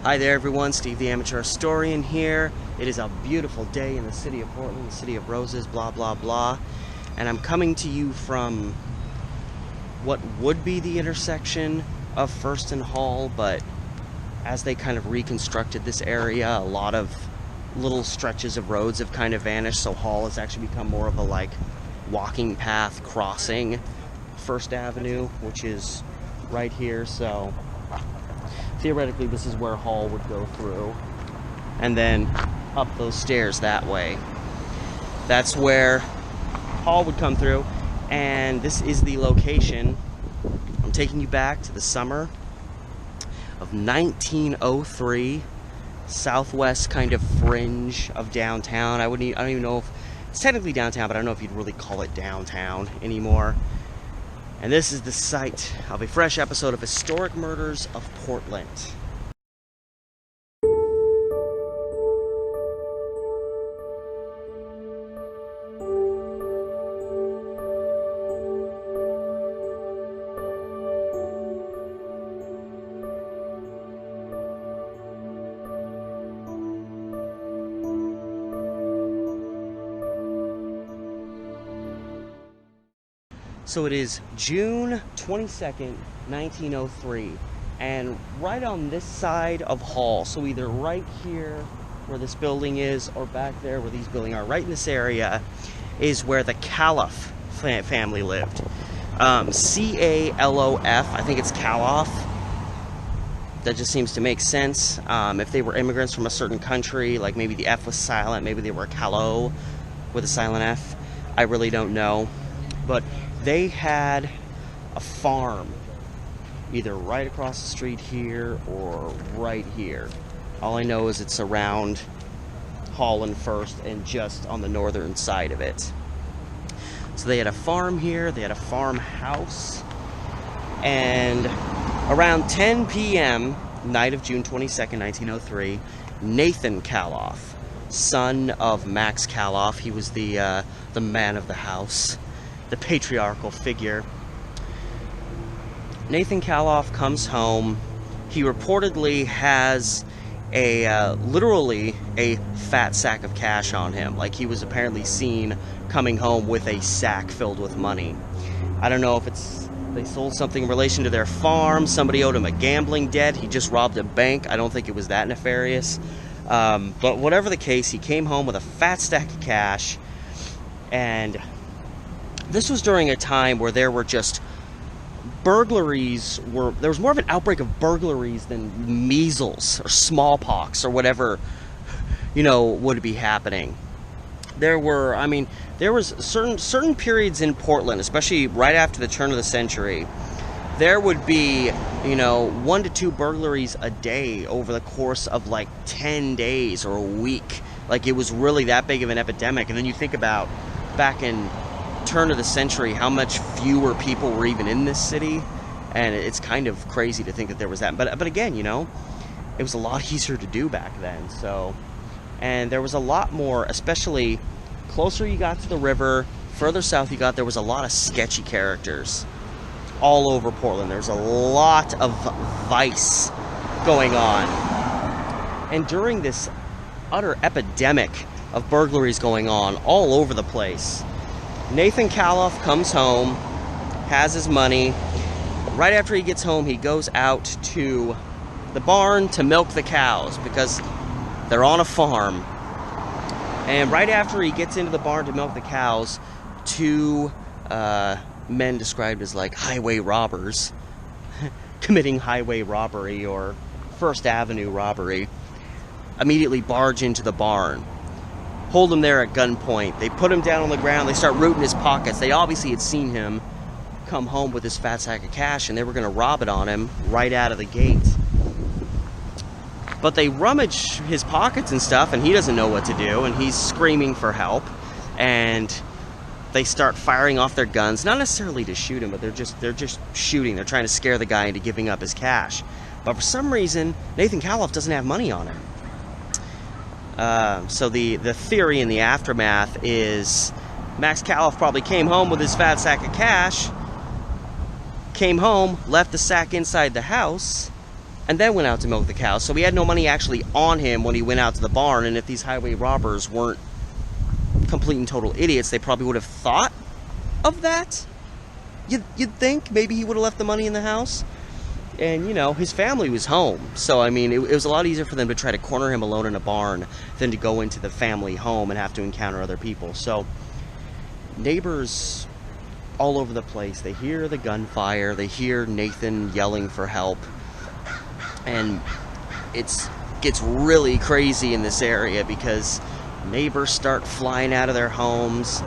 Hi there everyone, Steve the Amateur Historian here. It is a beautiful day in the city of Portland, the city of roses, blah blah blah. And I'm coming to you from what would be the intersection of First and Hall, but as they kind of reconstructed this area, a lot of little stretches of roads have kind of vanished, so Hall has actually become more of a walking path crossing First Avenue, which is right here. So theoretically this is where Hall would go through, and then up those stairs that way. That's where Hall would come through, and this is the location. I'm taking you back to the summer of 1903, southwest kind of fringe of downtown. I don't even know if it's technically downtown, but I don't know if you'd really call it downtown anymore. And this is the site of a fresh episode of Historic Murders of Portland. So it is June 22nd, 1903, and right on this side of Hall, so either right here where this building is or back there where these buildings are, right in this area, is where the Calof family lived. C-A-L-O-F, I think it's Calof. That just seems to make sense. If they were immigrants from a certain country, like maybe the F was silent, maybe they were Calo with a silent F, I really don't know. But they had a farm either right across the street here or right here. All I know is it's around Hall and First and just on the northern side of it. So they had a farm here, they had a farmhouse, and around 10 p.m., night of June 22nd, 1903, Nathan Calof, son of Max Calof, he was the man of the house, the patriarchal figure. Nathan Calof comes home. He reportedly has literally a fat sack of cash on him. Like, he was apparently seen coming home with a sack filled with money. I don't know if they sold something in relation to their farm, somebody owed him a gambling debt, he just robbed a bank. I don't think it was that nefarious. But whatever the case, he came home with a fat stack of cash, and this was during a time where there were just there was more of an outbreak of burglaries than measles or smallpox or whatever, would be happening. There was certain periods in Portland, especially right after the turn of the century, there would be, 1 to 2 burglaries a day over the course of 10 days or a week. Like, it was really that big of an epidemic. And then you think about back in turn of the century, how much fewer people were even in this city, and it's kind of crazy to think that there was that. But again, it was a lot easier to do back then. So, and there was a lot more, especially closer you got to the river, further south you got, there was a lot of sketchy characters all over Portland. There's a lot of vice going on, and during this utter epidemic of burglaries going on all over the place, Nathan Calof comes home, has his money. Right after he gets home, he goes out to the barn to milk the cows because they're on a farm. And right after he gets into the barn to milk the cows, 2 men described as highway robbers committing highway robbery or First Avenue robbery immediately barge into the barn, hold him there at gunpoint. They put him down on the ground. They start rooting his pockets. They obviously had seen him come home with his fat sack of cash, and they were going to rob it on him right out of the gate. But they rummage his pockets and stuff, and he doesn't know what to do, and he's screaming for help. And they start firing off their guns, not necessarily to shoot him, but they're just shooting. They're trying to scare the guy into giving up his cash. But for some reason, Nathan Calof doesn't have money on him. So the theory in the aftermath is Max Calof probably came home with his fat sack of cash, came home, left the sack inside the house, and then went out to milk the cows. So he had no money actually on him when he went out to the barn, and if these highway robbers weren't complete and total idiots, they probably would have thought of that. You'd think maybe he would have left the money in the house. And, you know, his family was home. So, I mean, it was a lot easier for them to try to corner him alone in a barn than to go into the family home and have to encounter other people. So, neighbors all over the place, they hear the gunfire, they hear Nathan yelling for help. And it gets really crazy in this area because neighbors start flying out of their homes.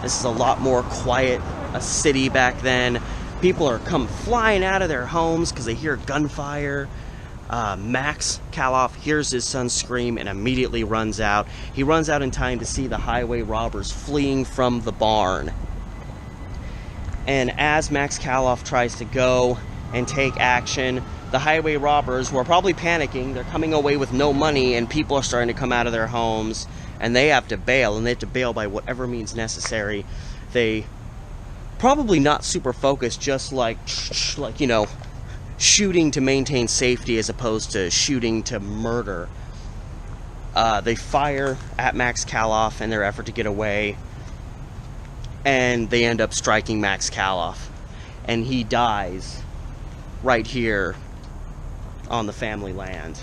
This is a lot more quiet a city back then. People are come flying out of their homes because they hear gunfire. Max Calof hears his son scream and immediately runs out. He runs out in time to see the highway robbers fleeing from the barn. And as Max Calof tries to go and take action, the highway robbers, who are probably panicking, they're coming away with no money, and people are starting to come out of their homes, and they have to bail, and they have to bail by whatever means necessary. They probably not super focused, just like you know, shooting to maintain safety as opposed to shooting to murder. They fire at Max Calof in their effort to get away, and they end up striking Max Calof, and he dies right here on the family land.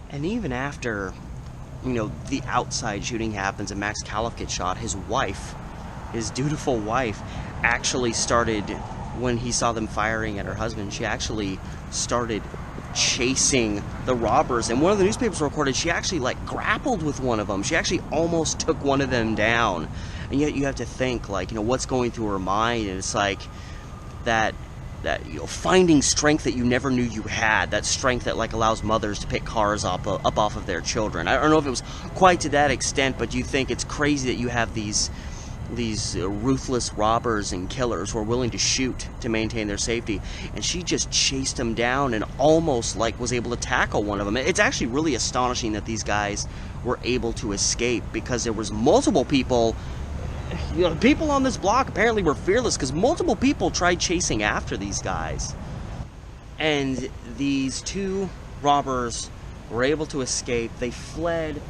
And even after, you know, the outside shooting happens and Max Calof gets shot, his wife, his dutiful wife, actually started, when he saw them firing at her husband, she actually started chasing the robbers. And one of the newspapers recorded she actually like grappled with one of them. She actually almost took one of them down. And yet you have to think, like, you know, what's going through her mind. And it's like that you know, finding strength that you never knew you had, that strength that like allows mothers to pick cars up off of their children. I don't know if it was quite to that extent, but you think it's crazy that you have these ruthless robbers and killers who are willing to shoot to maintain their safety, and she just chased them down and almost like was able to tackle one of them. It's actually really astonishing that these guys were able to escape, because there was multiple people. You know, people on this block apparently were fearless because multiple people tried chasing after these guys. And these two robbers were able to escape. They fled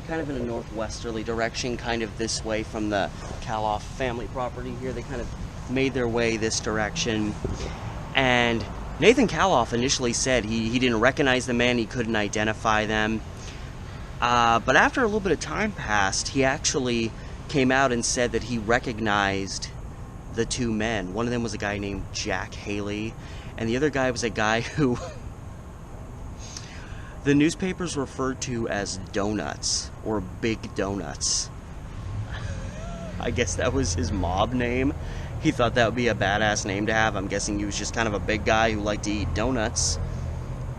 kind of in a northwesterly direction, kind of this way from the Calof family property here. They kind of made their way this direction. And Nathan Calof initially said he didn't recognize the men, he couldn't identify them. But after a little bit of time passed, he actually came out and said that he recognized the two men. One of them was a guy named Jack Haley, and the other guy was a guy who the newspapers referred to as Donuts, or Big Donuts. I guess that was his mob name. He thought that would be a badass name to have. I'm guessing he was just kind of a big guy who liked to eat donuts.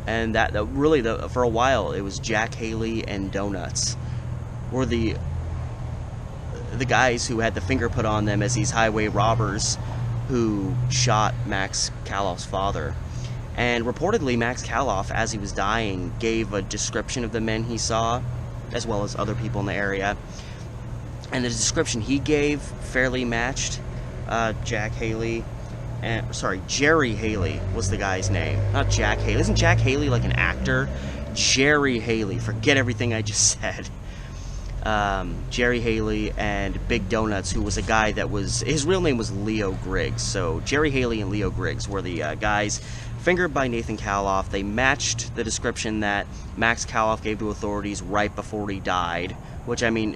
And that really, for a while, it was Jack Haley and Donuts were the guys who had the finger put on them as these highway robbers who shot Max Calof's father. And reportedly, Max Calof, as he was dying, gave a description of the men he saw, as well as other people in the area. And the description he gave fairly matched Jack Haley. Jerry Haley was the guy's name, not Jack Haley. Isn't Jack Haley like an actor? Jerry Haley. Forget everything I just said. Jerry Haley and Big Donuts, who was a guy that was, his real name was Leo Griggs. So Jerry Haley and Leo Griggs were the guys fingered by Nathan Calof. They matched the description that Max Calof gave to authorities right before he died, which, I mean,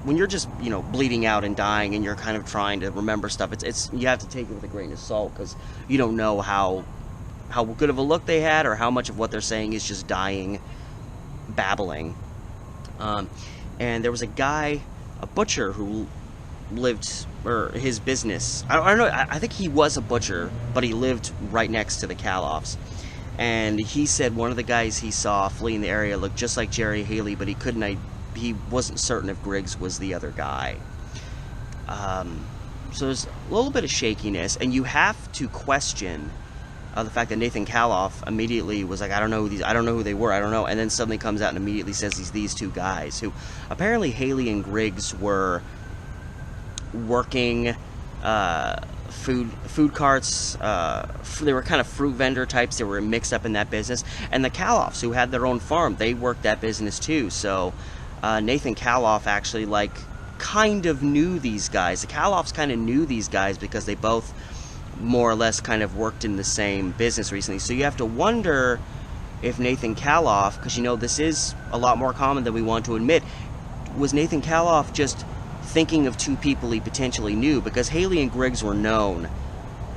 when you're just, you know, bleeding out and dying and you're kind of trying to remember stuff, it's you have to take it with a grain of salt, because you don't know how good of a look they had or how much of what they're saying is just dying babbling. And there was a guy, a butcher, who lived, or his business, I don't know, I think he was a butcher, but he lived right next to the Calofs. And he said one of the guys he saw fleeing the area looked just like Jerry Haley, but he wasn't certain if Griggs was the other guy. So there's a little bit of shakiness, and you have to question the fact that Nathan Calof immediately was like, I don't know who they were, and then suddenly comes out and immediately says he's these two guys, who apparently Haley and Griggs were working food carts. They were kind of fruit vendor types that were mixed up in that business. And the Calofs, who had their own farm, they worked that business too. So Nathan Calof actually kind of knew these guys. The Calofs kind of knew these guys because they both more or less kind of worked in the same business recently. So you have to wonder if Nathan Calof, because this is a lot more common than we want to admit, was Nathan Calof just thinking of two people he potentially knew? Because Haley and Griggs were known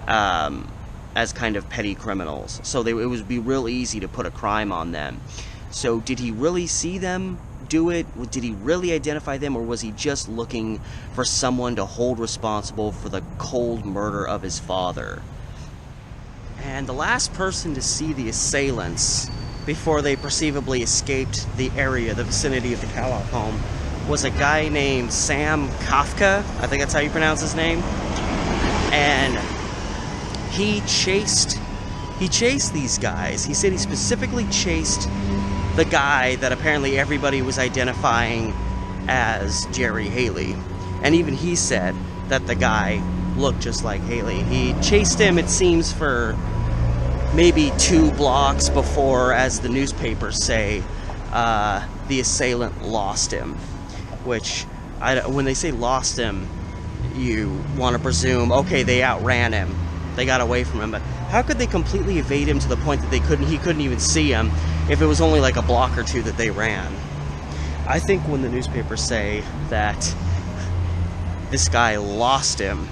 as kind of petty criminals, so it would be real easy to put a crime on them. So did he really see them do it? Did he really identify them, or was he just looking for someone to hold responsible for the cold murder of his father? And the last person to see the assailants before they perceivably escaped the area, the vicinity of the Calof home, was a guy named Sam Kafka. I think that's how you pronounce his name. And he chased these guys. He said he specifically chased the guy that apparently everybody was identifying as Jerry Haley. And even he said that the guy looked just like Haley. He chased him, it seems, for maybe 2 blocks before, as the newspapers say, the assailant lost him. Which, when they say lost him, you want to presume, okay, they outran him. They got away from him. But how could they completely evade him to the point that he couldn't even see him if it was only like a block or 2 that they ran? I think when the newspapers say that this guy lost him,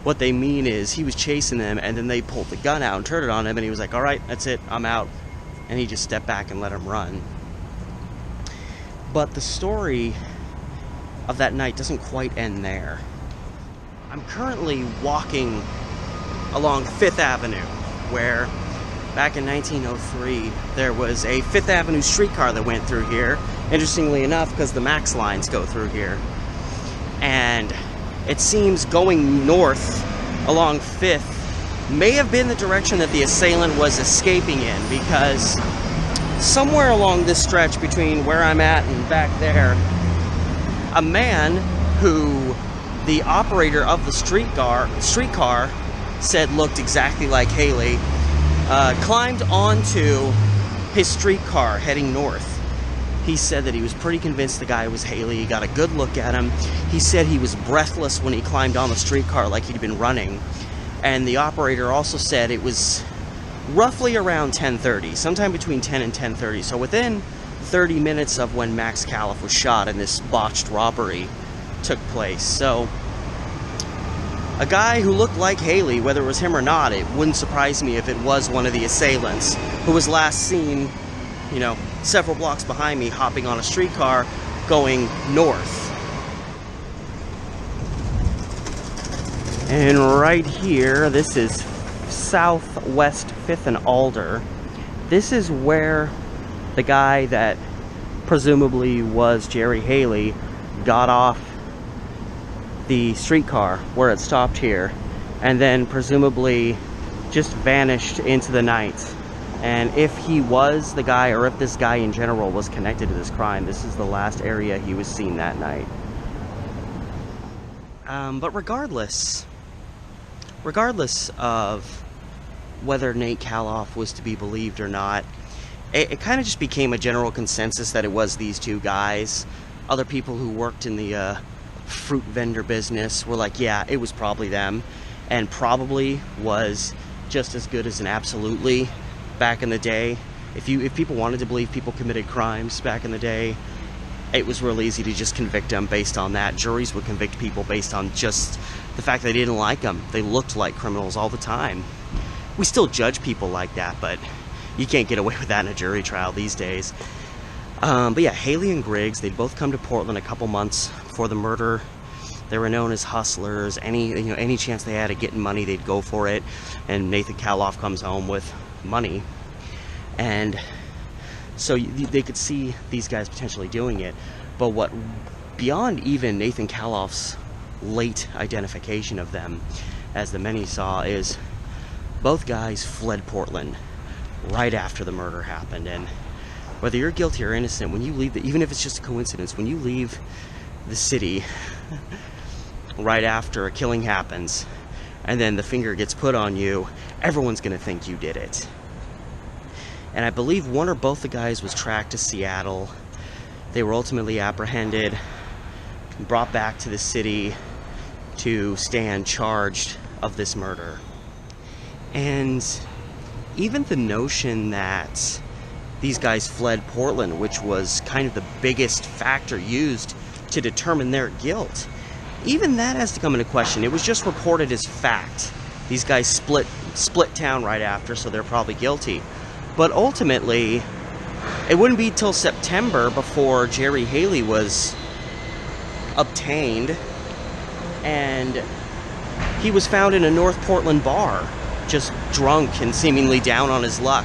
what they mean is he was chasing them, and then they pulled the gun out and turned it on him, and he was like, all right, that's it, I'm out. And he just stepped back and let him run. But the story of that night doesn't quite end there. I'm currently walking along 5th Avenue, where back in 1903 there was a 5th Avenue streetcar that went through here, interestingly enough, because the Max lines go through here. And it seems going north along 5th may have been the direction that the assailant was escaping in, because somewhere along this stretch between where I'm at and back there, a man who the operator of the streetcar said looked exactly like Haley, climbed onto his streetcar heading north. He said that he was pretty convinced the guy was Haley. He got a good look at him. He said he was breathless when he climbed on the streetcar, like he'd been running. And the operator also said it was roughly around 10:30, sometime between 10 and 10:30. So within 30 minutes of when Max Calof was shot and this botched robbery took place. So a guy who looked like Haley, whether it was him or not, it wouldn't surprise me if it was one of the assailants who was last seen, several blocks behind me, hopping on a streetcar going north. And right here, this is Southwest 5th and Alder. This is where the guy that presumably was Jerry Haley got off the streetcar where it stopped here, and then presumably just vanished into the night. And if he was the guy, or if this guy in general was connected to this crime, this is the last area he was seen that night. But regardless of whether Nate Calof was to be believed or not, it kind of just became a general consensus that it was these 2 guys. Other people who worked in the fruit vendor business were like, yeah, it was probably them, and probably was just as good as an absolutely back in the day. If people wanted to believe people committed crimes back in the day, it was real easy to just convict them based on that. Juries would convict people based on just the fact they didn't like them. They looked like criminals all the time. We still judge people like that, but you can't get away with that in a jury trial these days. But yeah, Haley and Griggs, they'd both come to Portland a couple months before the murder. They were known as hustlers. Any chance they had of getting money, they'd go for it. And Nathan Calof comes home with money. And so they could see these guys potentially doing it. But what, beyond even Nathan Calof's late identification of them, as the many saw, is both guys fled Portland right after the murder happened. And whether you're guilty or innocent, when you leave, even if it's just a coincidence, when you leave the city right after a killing happens and then the finger gets put on you, everyone's going to think you did it. And I believe one or both the guys was tracked to Seattle. They were ultimately apprehended, brought back to the city to stand charged of this murder. And even the notion that these guys fled Portland, which was kind of the biggest factor used to determine their guilt, even that has to come into question. It was just reported as fact. These guys split town right after, so they're probably guilty. But ultimately, it wouldn't be till September before Jerry Haley was obtained, and he was found in a North Portland bar, just drunk and seemingly down on his luck.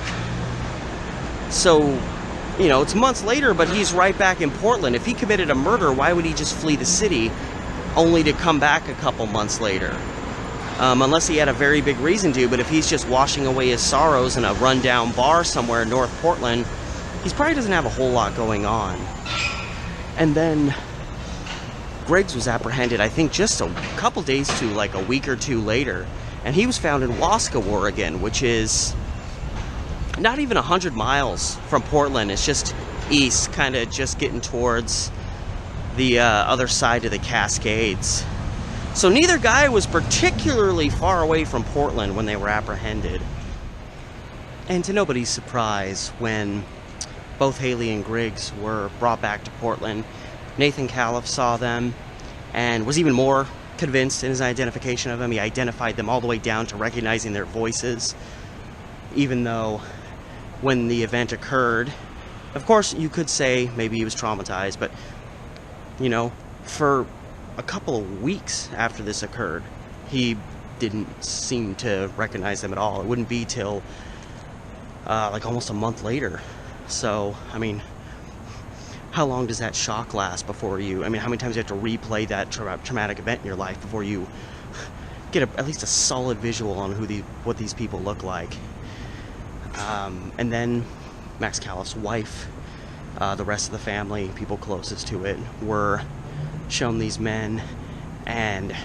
So, you know, it's months later, but he's right back in Portland. If he committed a murder, why would he just flee the city only to come back a couple months later? Unless he had a very big reason to, but if he's just washing away his sorrows in a rundown bar somewhere in North Portland, he probably doesn't have a whole lot going on. And then Griggs was apprehended, I think, just a couple days to like a week or two later, and he was found in Waska, Oregon, which is not even 100 miles from Portland. It's just east, kind of just getting towards the other side of the Cascades. So neither guy was particularly far away from Portland when they were apprehended. And to nobody's surprise, when both Haley and Griggs were brought back to Portland, Nathan Calof saw them and was even more convinced in his identification of them. He identified them all the way down to recognizing their voices, even though when the event occurred, of course, you could say maybe he was traumatized, but, you know, for a couple of weeks after this occurred, he didn't seem to recognize them at all. It wouldn't be till like almost a month later. So, I mean, how long does that shock last before you, I mean, how many times do you have to replay that traumatic event in your life before you get at least a solid visual on what these people look like? And then Max Calof's wife, the rest of the family, people closest to it, were shown these men, and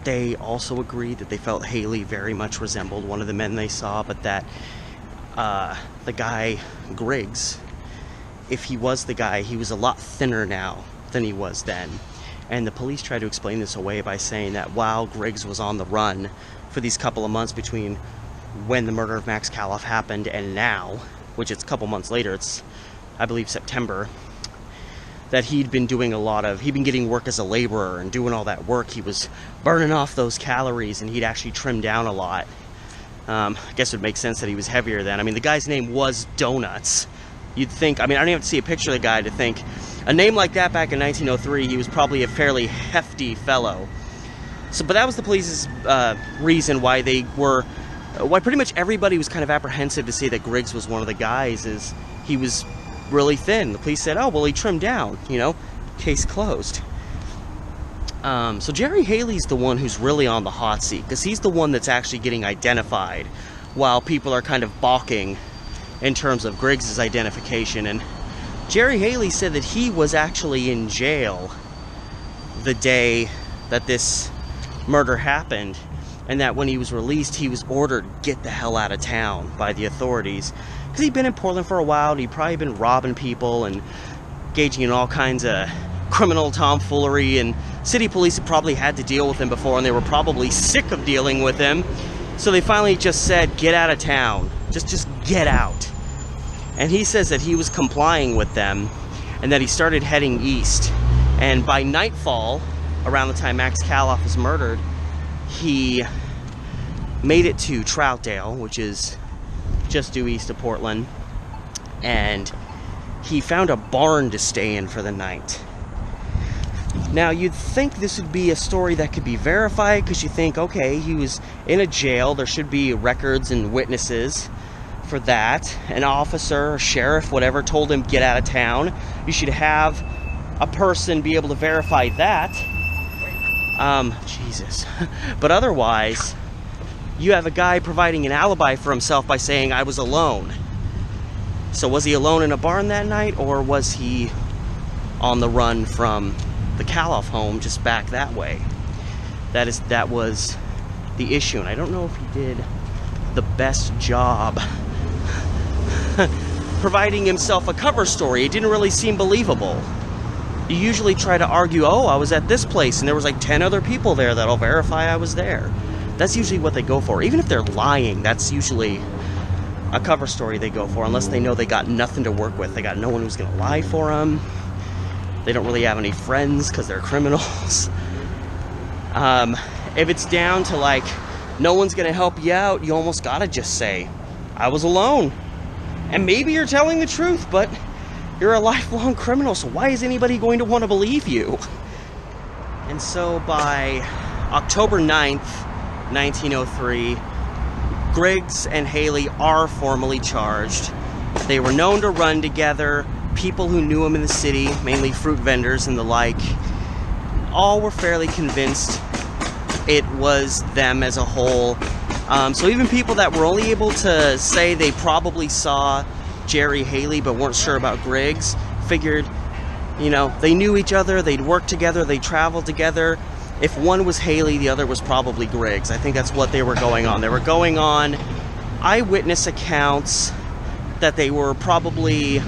they also agreed that they felt Haley very much resembled one of the men they saw, but that the guy Griggs, if he was the guy, he was a lot thinner now than he was then. And the police tried to explain this away by saying that while Griggs was on the run for these couple of months between when the murder of Max Calof happened and now, which it's a couple months later, it's, I believe, September, that he'd been getting work as a laborer and doing all that work. He was burning off those calories, and he'd actually trimmed down a lot. I guess it would make sense that he was heavier then. I mean, the guy's name was Donuts. You'd think, I mean, I don't even have to see a picture of the guy to think, a name like that back in 1903, he was probably a fairly hefty fellow. So, but that was the police's reason why why pretty much everybody was kind of apprehensive to say that Griggs was one of the guys, is he was really thin. The police said, oh, well, he trimmed down, you know, case closed. So Jerry Haley's the one who's really on the hot seat, because he's the one that's actually getting identified, while people are kind of balking in terms of Griggs' identification. And Jerry Haley said that he was actually in jail the day that this murder happened, and that when he was released, he was ordered, get the hell out of town, by the authorities. Because he'd been in Portland for a while, and he'd probably been robbing people and engaging in all kinds of criminal tomfoolery, and city police had probably had to deal with him before, and they were probably sick of dealing with him. So they finally just said, get out of town. Just get out. And he says that he was complying with them, and that he started heading east. And by nightfall, around the time Max Calof was murdered, he made it to Troutdale, which is just due east of Portland, and he found a barn to stay in for the night. Now, you'd think this would be a story that could be verified, because you think, okay, he was in a jail, there should be records and witnesses for that. An officer, a sheriff, whatever, told him, get out of town. You should have a person be able to verify that. Jesus. But otherwise, you have a guy providing an alibi for himself by saying, I was alone. So was he alone in a barn that night, or was he on the run from the Calof home just back that way? That was the issue, and I don't know if he did the best job providing himself a cover story. It didn't really seem believable. You usually try to argue, oh, I was at this place and there was like 10 other people there that'll verify I was there. That's usually what they go for. Even if they're lying, that's usually a cover story they go for, unless they know they got nothing to work with. They got no one who's going to lie for them. They don't really have any friends because they're criminals. If it's down to like, no one's going to help you out, you almost got to just say, I was alone. And maybe you're telling the truth, but you're a lifelong criminal, so why is anybody going to want to believe you? And so by October 9th, 1903, Griggs and Haley are formally charged. They were known to run together. People who knew them in the city, mainly fruit vendors and the like, all were fairly convinced it was them as a whole. So even people that were only able to say they probably saw Jerry Haley but weren't sure about Griggs figured, they knew each other, they'd worked together, they traveled together. If one was Haley, the other was probably Griggs. I think that's what they were going on. They were going on eyewitness accounts that they were probably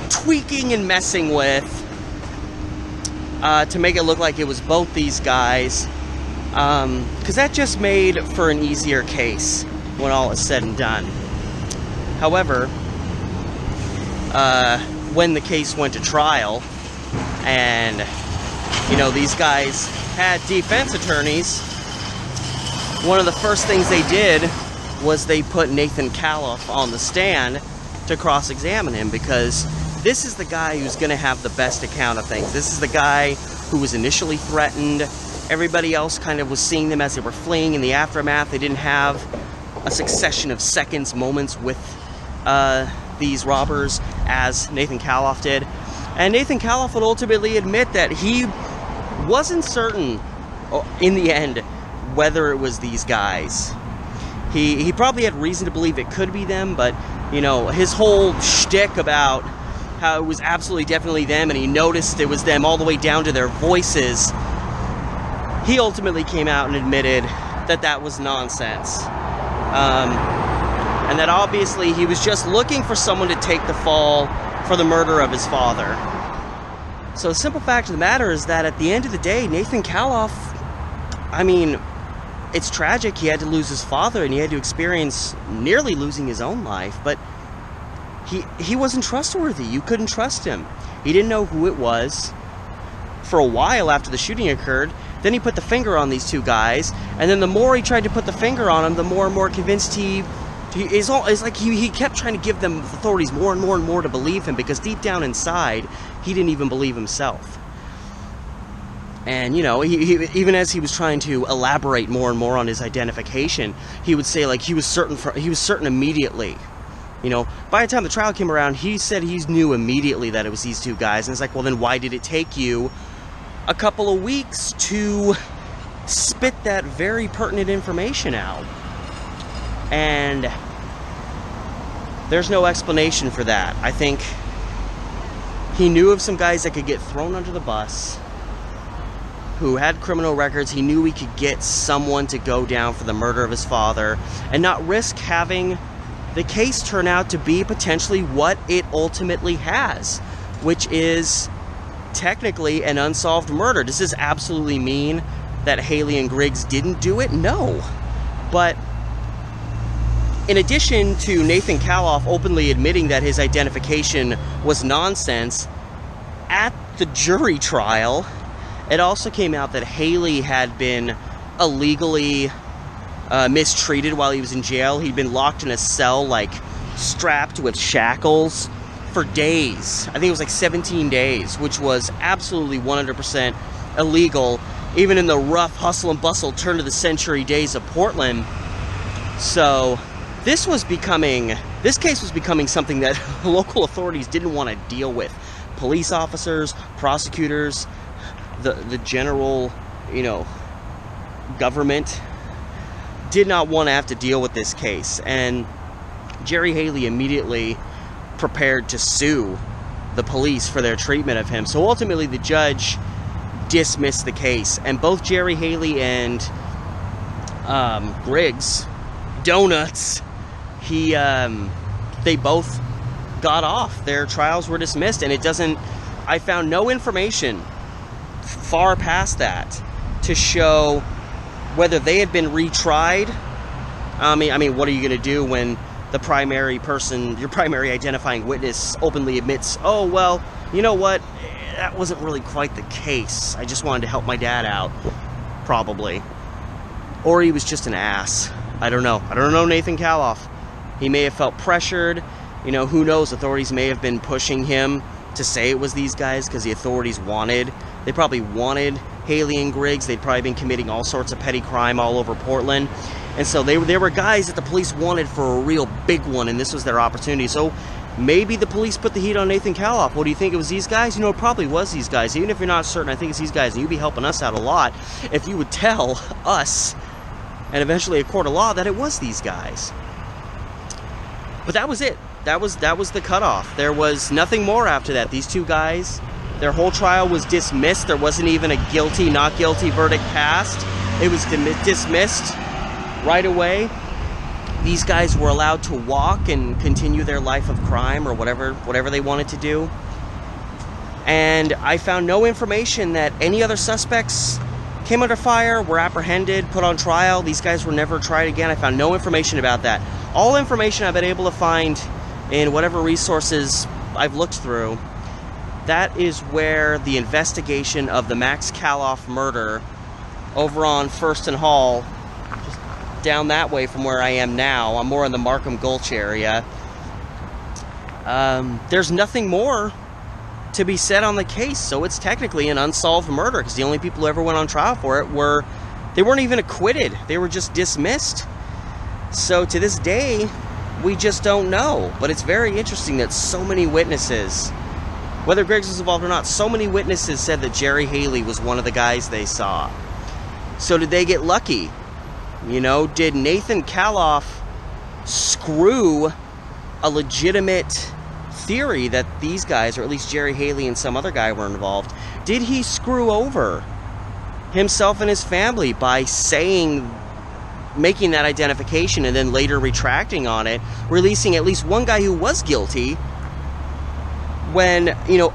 tweaking and messing with to make it look like it was both these guys. Because that just made for an easier case when all is said and done. However, when the case went to trial, and these guys had defense attorneys, one of the first things they did was they put Nathan Calof on the stand to cross-examine him, because this is the guy who's going to have the best account of things. This is the guy who was initially threatened. Everybody else kind of was seeing them as they were fleeing. In the aftermath, they didn't have a succession of seconds, moments with these robbers as Nathan Calof did. And Nathan Calof would ultimately admit that he wasn't certain in the end whether it was these guys. He probably had reason to believe it could be them, but his whole shtick about how it was absolutely definitely them, and he noticed it was them all the way down to their voices, he ultimately came out and admitted that that was nonsense. And that obviously he was just looking for someone to take the fall for the murder of his father. So the simple fact of the matter is that at the end of the day, Nathan Calof, it's tragic. He had to lose his father, and he had to experience nearly losing his own life, but he wasn't trustworthy. You couldn't trust him. He didn't know who it was for a while after the shooting occurred. Then he put the finger on these two guys, and then the more he tried to put the finger on them, the more and more convinced he kept trying to give them authorities more and more and more to believe him, because deep down inside, he didn't even believe himself. And, he even as he was trying to elaborate more and more on his identification, he would say, he was certain immediately. By the time the trial came around, he said he knew immediately that it was these two guys. And it's like, well, then why did it take you a couple of weeks to spit that very pertinent information out? And there's no explanation for that. I think he knew of some guys that could get thrown under the bus, who had criminal records. He knew he could get someone to go down for the murder of his father and not risk having the case turn out to be potentially what it ultimately has, which is technically an unsolved murder. Does this absolutely mean that Haley and Griggs didn't do it? No. But in addition to Nathan Calof openly admitting that his identification was nonsense, at the jury trial, it also came out that Haley had been illegally mistreated while he was in jail. He'd been locked in a cell, strapped with shackles for days. I think it was 17 days, which was absolutely 100% illegal, even in the rough hustle and bustle turn of the century days of Portland. So this case was becoming something that local authorities didn't want to deal with. Police officers, prosecutors, the general, government did not want to have to deal with this case. And Jerry Haley immediately prepared to sue the police for their treatment of him. So ultimately the judge dismissed the case. And both Jerry Haley and Griggs, Donuts, they both got off. Their trials were dismissed, and I found no information far past that to show whether they had been retried. I mean, what are you going to do when the primary person, your primary identifying witness, openly admits, oh, well, you know what, that wasn't really quite the case. I just wanted to help my dad out, probably. Or he was just an ass. I don't know. I don't know Nathan Calof. He may have felt pressured. You know, who knows? Authorities may have been pushing him to say it was these guys because the authorities they probably wanted Haley and Griggs. They'd probably been committing all sorts of petty crime all over Portland. And so they were guys that the police wanted for a real big one, and this was their opportunity. So maybe the police put the heat on Nathan Calof. What do you think? It was these guys? You know, it probably was these guys. Even if you're not certain, I think it's these guys, and you'd be helping us out a lot if you would tell us, and eventually a court of law, that it was these guys. But that was it. That was the cutoff. There was nothing more after that. These two guys, their whole trial was dismissed. There wasn't even a guilty, not guilty verdict passed. It was dismissed right away. These guys were allowed to walk and continue their life of crime or whatever they wanted to do. And I found no information that any other suspects came under fire, were apprehended, put on trial. These guys were never tried again. I found no information about that. All information I've been able to find in whatever resources I've looked through, that is where the investigation of the Max Calof murder over on First and Hall, just down that way from where I am now. I'm more in the Markham Gulch area. There's nothing more to be said on the case, so it's technically an unsolved murder, because the only people who ever went on trial for it they weren't even acquitted. They were just dismissed. So to this day, we just don't know. But it's very interesting that so many witnesses, whether Griggs was involved or not, so many witnesses said that Jerry Haley was one of the guys they saw. So did they get lucky? You know, did Nathan Calof screw a legitimate theory that these guys, or at least Jerry Haley and some other guy, were involved? Did he screw over himself and his family by making that identification and then later retracting on it, releasing at least one guy who was guilty, when, you know,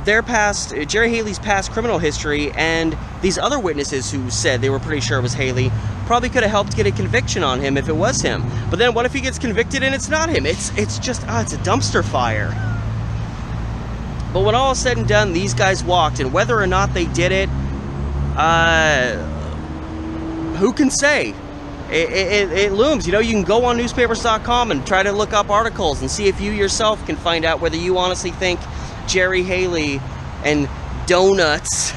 Jerry Haley's past criminal history and these other witnesses who said they were pretty sure it was Haley probably could have helped get a conviction on him if it was him. But then what if he gets convicted and it's not him? It's just, it's a dumpster fire. But when all is said and done, these guys walked, and whether or not they did it, who can say? It looms. You know, you can go on newspapers.com and try to look up articles and see if you yourself can find out whether you honestly think Jerry Haley and Donuts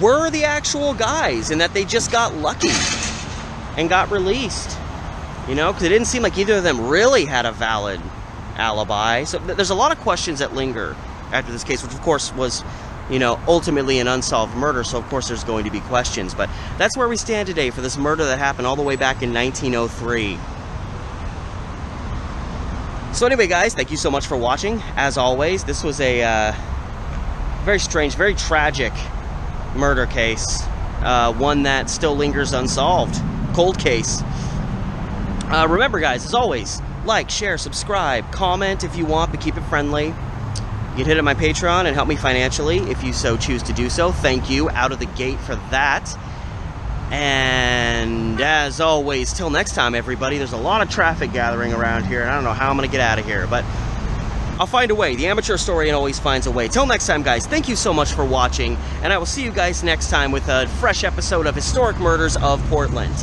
were the actual guys and that they just got lucky and got released. You know, because it didn't seem like either of them really had a valid alibi. So there's a lot of questions that linger after this case, which of course was, you know, ultimately an unsolved murder, so of course there's going to be questions. But that's where we stand today for this murder that happened all the way back in 1903. So anyway, guys, thank you so much for watching. As always, this was a very strange, very tragic murder case. One that still lingers unsolved. Cold case. Remember, guys, as always, like, share, subscribe, comment if you want, but keep it friendly. You can hit up my Patreon and help me financially if you so choose to do so. Thank you out of the gate for that. And as always, till next time, everybody, there's a lot of traffic gathering around here, and I don't know how I'm going to get out of here, but I'll find a way. The amateur historian always finds a way. Till next time, guys, thank you so much for watching, and I will see you guys next time with a fresh episode of Historic Murders of Portland.